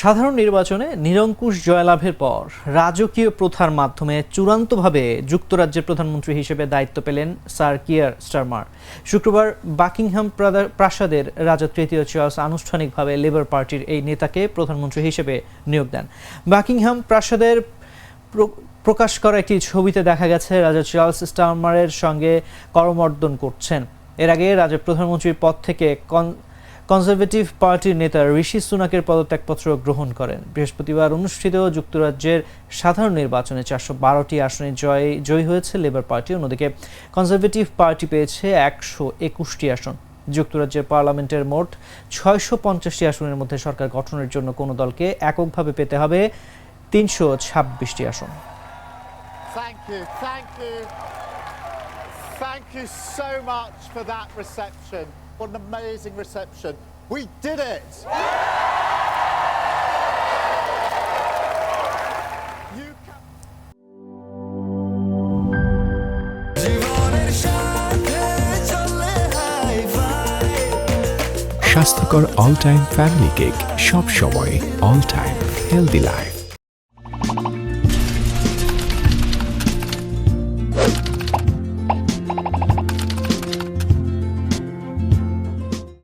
সাধারণ নির্বাচনে নিরঙ্কুশ জয়লাভের পর রাজকীয় প্রথার মাধ্যমে চূড়ান্তভাবে যুক্তরাজ্যের প্রধানমন্ত্রী হিসেবে দায়িত্ব পেলেন স্যার কিয়ার স্টারমার। শুক্রবার বাকিংহাম প্রাসাদের রাজা তৃতীয় চার্লস আনুষ্ঠানিকভাবে লেবার পার্টির এই নেতাকে প্রধানমন্ত্রী হিসেবে নিয়োগ দেন। বাকিংহাম প্রাসাদের প্রকাশ করা একটি ছবিতে দেখা গেছে রাজা চার্লস স্টারমারের সঙ্গে করমর্দন করছেন। এর আগে রাজা প্রধানমন্ত্রীর পদ থেকে কনজারভেটিভ পার্টির নেতা ঋষি সুনাকের পদত্যাগপত্র গ্রহণ করেন। বৃহস্পতিবার অনুষ্ঠিত যুক্তরাজ্যের সাধারণ নির্বাচনে 412টি আসনে জয়ী হয়েছে লেবার পার্টি। অন্যদিকে কনজারভেটিভ পার্টি পেয়েছে 121টি আসন। যুক্তরাজ্যের পার্লামেন্টের মোট 650টি আসনের মধ্যে সরকার গঠনের জন্য কোনো দলকে এককভাবে পেতে হবে 326টি আসন। Thank you so much for that reception. What an amazing reception. We did it! স্বাস্থ্যকর অল টাইম ফ্যামিলি কেক, সব সময় অল টাইম হেলদি লাইফ।